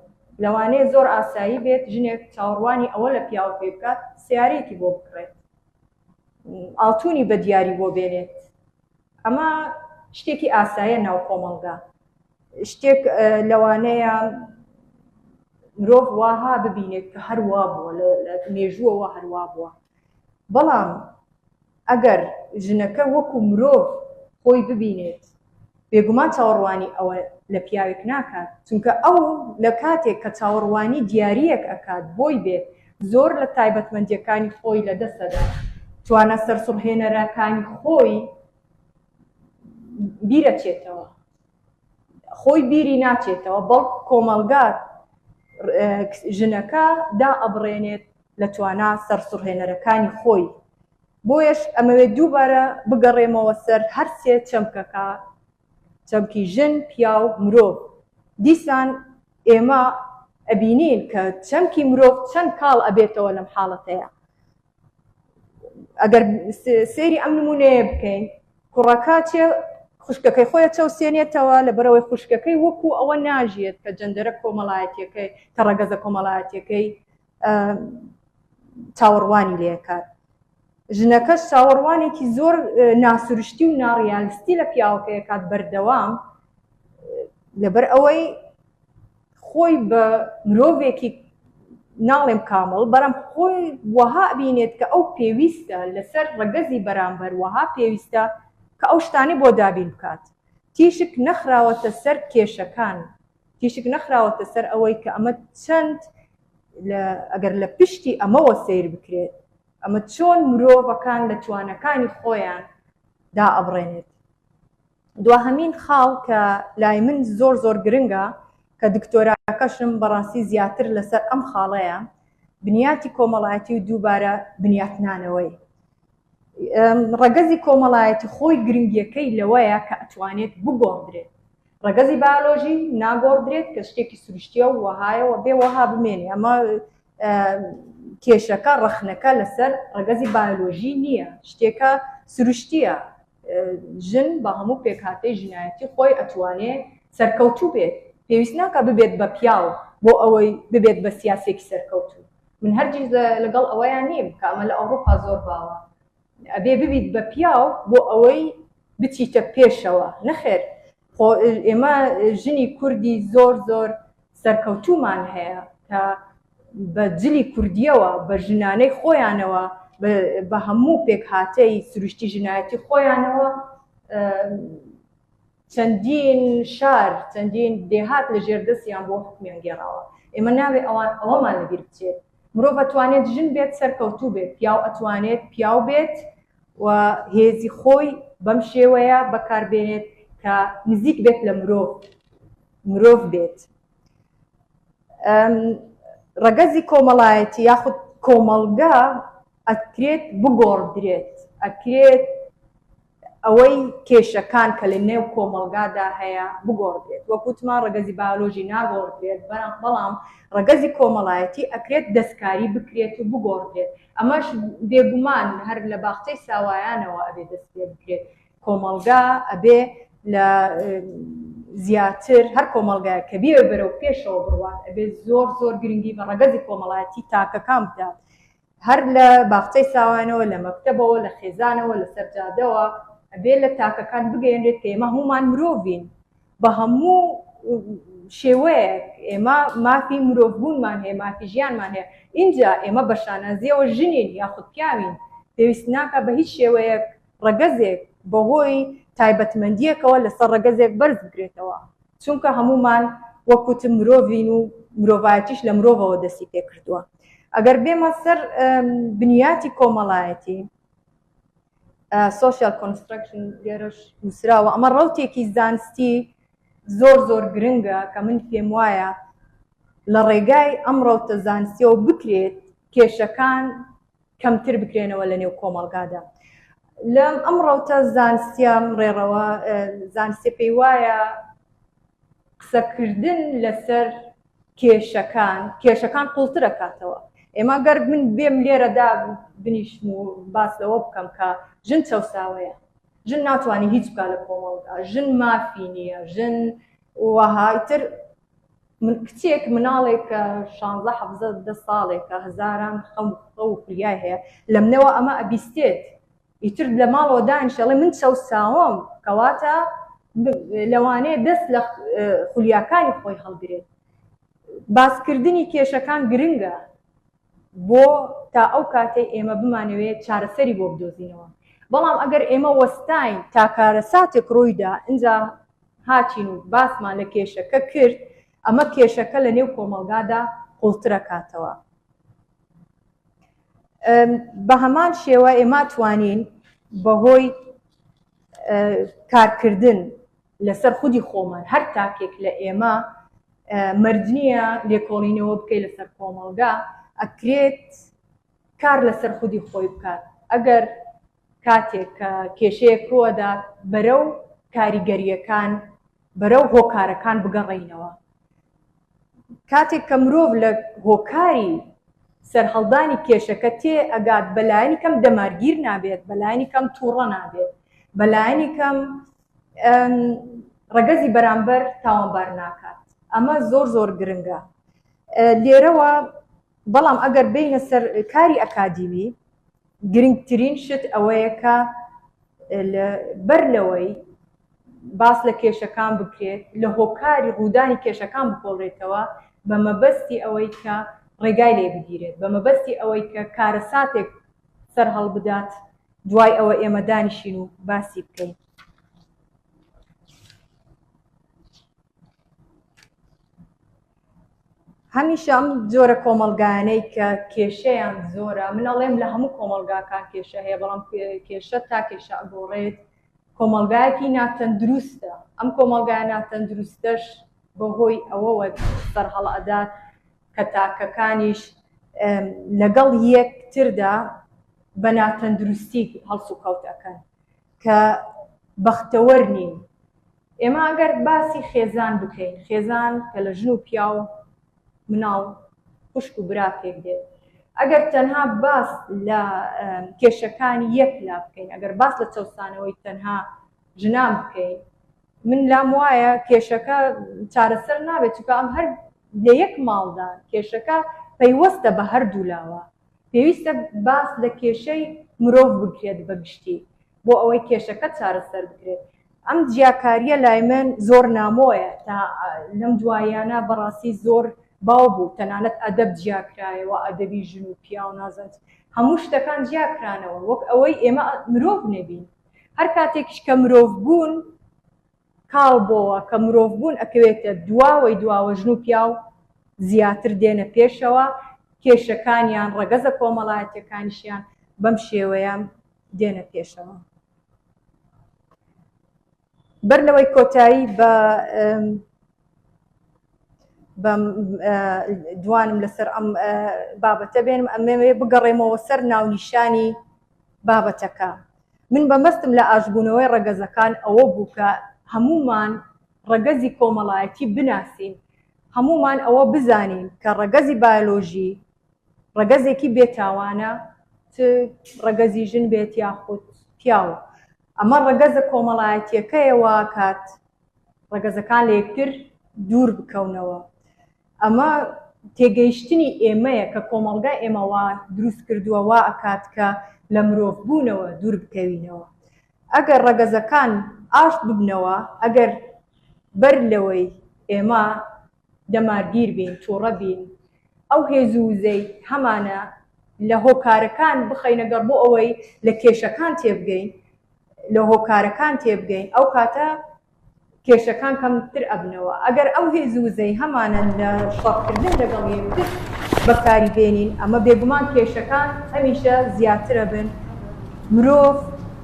B: لەوانەیە زۆر ئاسایی بێت ژنێک چاوەڕوانی ئەوە لە پیاوەکەی بکات سیارەیەکی بۆ بکڕێت ئاڵتوونی بە دیاری بۆ بێنێت ئەمە شتێکی ئاساییە ناو کۆمەلگا شتێک لەوانەیە مرۆڤ واها ببینێت کە هەروە بووە لە مێژووەوە هەروە بووە بەڵام ئەگەر ژنەکە وەکو مرۆڤ خۆی ببینێت بێگومان چاوەڕوانی ئەوە لە پیاوێک ناکات چونکە ئەو لە کاتێک کە چاوەڕوانی دیاریەک ئەکات بۆی بێت زۆر لە تایبەتمەندیەکانی خۆی لە دەستەدا توانە سەرسوڕهێنەرەکانی خۆی بیرەچێتەوە خۆی بیری ناچێتەوە بەڵک کۆمەلگات ژنەکە دا ئەبڕێنێت لە توانە سەرسوڕهێنەرەکانی خۆی بۆیش ئەمەوێت دووبارە بگەڕێمەوە سەر هەر سێ چەمکەکە چەمکی ژن پیا و مرۆڤ دیسان ئێمە ئەبینین کە چەمکی مرۆڤ چەند کاڵ ئەبێتەوە لەم حاڵەتەیە ئەگەر سێری ئەم نمونەیە بکەین کوڕەکە چێ خوشکەکەی خۆیە چەوسێنێتەوە لەبەرەوەی خوشکەکەی وەکو ئەوە ناژێت کە جەندەرە کۆمەڵایەتیەکەی کە ڕەگەزە کۆمەڵایەتیەکەی چاوەڕوانی لێکات ژنەکەش چاوەڕوانێکی زۆر ناسروشتی و ناڕیالستی لە پیاوەکەی کات بەردەوام لەبەر ئەوەی خۆی بە مرۆڤێکی ناڵێم کامڵ بەرەم خۆی وەها بینێت کە ئەو پێویستە لەسەر ڕەگەزی بەرامبەر وەها پێویستە کە ئەو شتانی بۆ دابین بکات تیشک نەخراوەتە سەر کێشەکان تیشک نەخراوەتە سەر ئەوەی کە ئەمە چەند ئەگەر لە پشتی ئەمەوە سیر بکرێت ئەمە چۆن مرۆڤەکان لە توانەکانی خۆیان دا ئەبڕێنێت دوهەمین خاڵ کە لای من زۆر زۆر گرنگە کە دکتۆراکەشم بەڕاستی زیاتر لەسەر ئەم خاڵەیە بنیاتی کۆمەڵایەتی و دووبارە بنیاتنانەوەی ڕەگەزی کۆمەڵایەتی خۆی گرنگیەکەی لەوەیە کە ئەتوانێت بگۆڕدرێت ڕەگەزی باۆلۆژی ناگۆڕدرێت کە شتێکی سروشتیە و وەهایەوە بێ وەها بمێنێ ئەمە کێشەکە ڕەخنەکە لەسەر ڕەگەزی باۆلۆژی نییە شتێکە سروشتیە ژن بە هەموو پێکهاتەی ژنایەتی خۆی ئەتوانێت سەرکەوتوو بێت پێویست ناکە ببێت بە پیاو بۆ ئەوەی ببێت بە سیاسێکی سەرکەوتوو من هەرگیز لەگەڵ ئەوەیان نیم کە ئەمە لە ئەوروپا زۆر باوە ئەبێ ببیت بە پیاو بۆ ئەوەی بچیتە پێشەوە نەخێر ئێمە ژنی کوردی زۆر زۆر سەرکەوتومان هەیە کە بە جلی کوردیەوە بە ژنانەی خۆیانەوە بە هەموو پێکهاتەی سروشتی ژنایەتی خۆیانەوە چەندین شار چەندین دێهات لە ژێردەستیان بۆ حکمیان گێڕاوە ئێمە ناوێ ئەوەمان لەبیر بچێت مرۆڤ ئەتوانێت ژن بێت سەرکەوتوو بێت پیاو ئەتوانێت پیاو بێت و هێزی خۆی بەم شێوەیە بەکاربێنێت کە نزیک بێت لە مرۆڤ بێت ڕەگەزی کۆمەڵایەتی یاخود کۆمەڵگا ئەکرێت بگۆڕدرێت ئەکرێت ئەوەی کێشەکان کە لە نێو کۆمەڵگادا هەیە بگۆڕدرێت وەکوتمان ڕەگەزی باۆلۆژی ناگۆڕدرێت بەڵام ڕەگەزی کۆمەڵایەتی ئەکرێت دەستکاری بکرێت و بگۆڕدرێت ئەمەش بێگومان هەر لە باخچەی ساوایانەوە ئەبێ دەست پێ بکرێت کۆمەڵگا ئەبێ لە زیاتر هەر کۆمەڵگایە کە بێ بەرەو پێشەوە بڕوات ئەبێ زۆر زۆر گرنگی بە ڕەگەزی کۆمەڵایەتی تاکەکان بدات هەر لە باخچەی ساوانەوە لە مەکتەبەوە لە خێزانەوە لە سەرجادەوە ئەبێ لە تاکەکان بگەێنرێت کە ئێمە هەمومان مرۆڤین بە هەموو شێوەیەک ئێمە مافی مرۆڤبوونمان هەیە مافی ژیانمان هەیە اینجا ئێمە بە شانازیەوە ژنین یاخود پیاوین پێویست ناکە بە هیچ شێوەیەک ڕەگەزێک بەهۆی تایبەتمەندیەکەوە لەسەر ڕەگەزێک بەرز بگرێتەوە چونکە هەمومان وەکوتم مرۆڤین و مرۆڤایەتیش لە مرۆڤەوە دەستی پێ کردووە ئەگەر بێمە سەر بنیاتی کۆمەڵایەتی سۆشیال کۆنستراکشن لێرەش نووسراوە ئەمە ڕەوتێکی زانستی زۆر زۆر گرنگە کە من پێم وایە لە ڕێگای ئەم ڕەوتە زانستیەوە بکرێت کێشەکان کەمتر بکرێنەوە لە نێو کۆمەڵگادا لەم ئەم ڕەوتە زانستیام ڕێڕەوە زانستی پێی وایە قسەکردن لەسەر کێشەکان قوڵتر ئەکاتەوە ئێمە گەر من بێم لێرەدا بنیشم و باس لەوە بکەم کە ژن چەوساوەیە ژن ناتوانانی هیچ بکات لە کۆمەڵگا ژن مافی نییە ژن وەهایتر کچێک مناڵێک کە 16-17 ساڵێکە هەزاران خەم و خولیای هەیە لەمنەوە ئەمە ئەبیستێت ئیتر لە ماڵەوە دانیشەڵێ من چەوساوەم کەواتە لەوانەیە دەست لە خولیاکانی خۆی هەڵگرێت باسکردنی کێشەکان گرنگە بۆ تا ئەو کاتەی ئێمە بمانەوێت چارەسەری بۆ بدۆزینەوە بەڵام ئەگەر ئێمە وەستاین تا کارە ساتێک ڕوویدا ئینجا هاچین و باسمان لە کێشەکە کرد ئەمە کێشەکە لە نێو کۆمەلگادا قوڵترەکاتەوە. بە هەمان شێوە ئێمە توانین بەهۆی کارکردن لەسەر خودی خۆمان هەر تاکێک لە ئێمە مردنیە لێکۆڵینەوە بکەیت لەسەر کۆمەلگا ئەکرێت کار لەسەر خودی خۆی بکات. ئەگەر کاتێک کە کێشەیە کۆدا بەرەو کاریگەریەکان بەرەو هۆکارەکان بگەڕێینەوە. کاتێک کە مرۆڤ لە هۆکاری سەرهەڵدانی کێشەکە تێ ئەگات بەلایانی کەم دەمارگیر نابێت، بەلایانی کەم تووڕە نابێت، بەلایانی کەم ڕەگەزی بەرامبەر تاوانبار ناکات. ئەمە زۆر زۆر گرنگە. لێرەوە بەڵام ئەگەر بینە سەر کاری ئەکادیمی گرنگترین شت ئەوەیە کە بەر لەوەی باس لە کێشەکان بکرێت لە هۆکاری ڕوودانی کێشەکان بکۆڵێتەوە بە مەبەستی ئەوەی کە ڕێگای لێ بگیرێت، بە مەبەستی ئەوەی کە کارەساتێک سەر هەڵبدات دوای ئەوە ئێمە دانیشین و باسی بکەین. هەمیشە ئەم جۆرە کۆمەلگایانەی کە کێشەیان زۆرە، من ئەڵێم لە هەموو کۆمەلگاکان کێشە هەیە، بەڵام کێشە تا کێشە ئەگۆڕێت کۆمەلگایەکی ناتەندروستە. ئەم کۆمەلگای ناتەندروستەش بەهۆی ئەوەوە سەرهەڵ ئەدات کە تاکەکانیش لەگەڵ یەکتردا بە ناتەندروستی هەڵس و کەوتەکەن کە بەختەوەر نین. ئێمە ئەگەر باسی خێزان بکەین، خێزان کە لە ژن و پیا و مناڵ خوشک و براکێک دێت، ئەگەر تەنها باس لە کێشەکانی یەک لا بکەین، ئەگەر باس لە چەوسانەوەی تەنها ژنان بکەین، من لام وایە کێشەکە چارەسەر نابێت، چونکە ئەم هەر لە یەک ماڵدا کێشەکە پەیوەستە بە هەردوو لاوە. پێویستە باس لە کێشەی مرۆڤ بکرێت بەگشتی بۆ ئەوەی کێشەکە چارەسەر بکرێت. ئەم جیاکاریە لای من زۆر نامۆیە، تا لەم دوایانە بەڕاستی زۆر باو بوو، تەنانەت ئەدەب جیاکرایەوە، ئەدەبی ژن و پیا و نازەنج هەموو شتەکان جیاکرانەوە وەک ئەوەی ئێمە مرۆڤ نەبین. هەر کاتێکش کە مرۆڤ بوون کاڵ بۆەوە کە مرۆڤ بوون ئەکەوێتە دواوە ژن و پیا و زیاتر دێنە پێشەوە، کێشەکانیان ڕەگەزە کۆمەڵایەتیەکانیشیان بەم شێوەیە دێنە پێشەوە. بەر لەوەی کۆتایی بە دوانم لەسەر ئەم بابەتە بێنم، ئەمێ بگەڕێمەوە سەر ناونیشانی بابەتەکە. من بەمەستم لە ئاشبوونەوەی ڕەگەزەکان ئەوە بوو کە هەمومان ڕەگەزی کۆمەڵایەتی بناسین، هەمومان ئەوە بزانین کە ڕەگەزی بایۆلۆژی ڕەگەزێکی بێتاوانە، ڕەگەزی ژن بێت یاخود پیاوە. ئەمە ڕەگەزە کۆمەڵایەتیەکەیەوە کات ڕەگەزەکان لە یەکتر دوور بکەونەوە. ئەمە تێگەیشتنی ئێمەیە کە کۆمەلگای ئێمەوە دروست کردووە وا ئەکات کە لە مرۆڤ بوونەوە دوور بکەوینەوە. ئەگەر ڕەگەزەکان ئاشت ببنەوە، ئەگەر بەر لەوەی ئێمە دەمارگیر بین، تووڕە بین، ئەو هێزووزەی هەمانە لە هۆکارەکان بخەینەگەڕ بۆ ئەوەی لە کێشەکان تێبگەین، لە هۆکارەکان تێبگەین، ئەو کاتە کێشەکان کەمتر ئەبنەوە. ئەگەر ئەو هێزووزەی هەمانە لە شەڕکردن لەگەڵ یەکتر بەکاری بێنین، ئەمە بێگومان کێشەکان هەمیشە زیاترە بن، مرۆڤ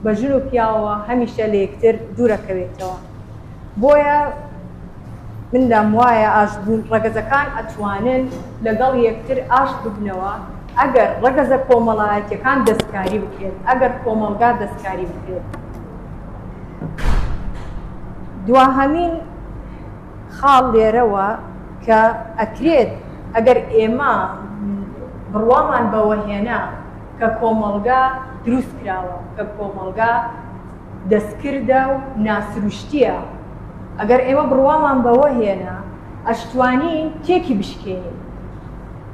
B: بە ژن و پیاوە هەمیشە لە یەکتر دوورەکەوێتەوە. بۆیە من لام وایە ئاشبوون ڕەگەزەکان ئەتوانن لەگەڵ یەکتر ئاشت ببنەوە ئەگەر ڕەگەزە کۆمەڵایەتیەکان دەستکاری بکرێت، ئەگەر کۆمەلگا دەستکاری بکرێت. دواهەمین خاڵ لێرەوە کە ئەکرێت ئەگەر ئێمە بڕوامان بەوە هێنا کە کۆمەلگا دروست کراوە، کە کۆمەلگا دەستکردە و ناسروشتیە، ئەگەر ئێمە بڕوامان بەوە هێنا ئەشتوانین تێکی بشکێنین.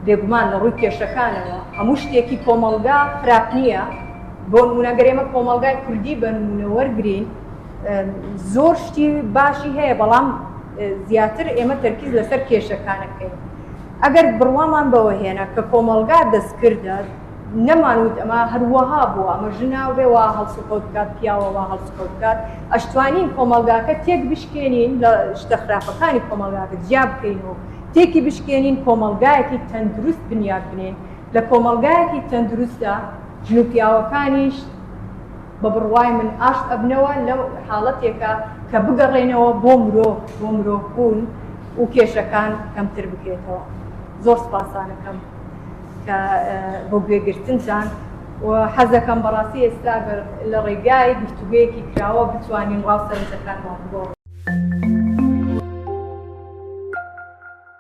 B: بێگومان لە ڕووی کێشەکانەوە هەموو شتێکی کۆمەلگا خراپ نییە. بۆ نمونە ئەگەر ئێمە کۆمەلگای کوردی بە نمونە وەرگرین، زۆر شتی باشی هەیە، بەڵام زیاتر ئێمە تەرکیز لەسەر کێشەکانەکەین. ئەگەر بڕوامان بەوە هێنا کە کۆمەلگا دەستکردە، نەمانوت ئەمە هەروەها بووە ئەمە ژناوێەوە هەڵسوکەوت بکات پیاوەوە هەڵسوکەوت بکات ئەشتوانین کۆمەلگاکە تێک بشکێنین لە شتە خراپەکانی کۆمەلگاکە جیا بکەینەوە تێکی بشکێنین کۆمەلگایەکی تەندروست بنیاد بنێن لە کۆمەلگایەکی تەندروستە ژن و پیاوەکانیش بە بڕوای من ئاشت ئەبنەوە لەو حاڵەتێکە کە بگەڕێنەوە بۆ مرۆڤبوون و کێشەکان کەمتر بکرێتەوە. زۆر سپاسانەکەم کە بۆ گوێگرتنتان و حەزەکەم بەڕاستی ئێستا لە ڕێگای گفتوگویەکی کراوە بتوانین ڕاو سەرنجەکانمان بۆ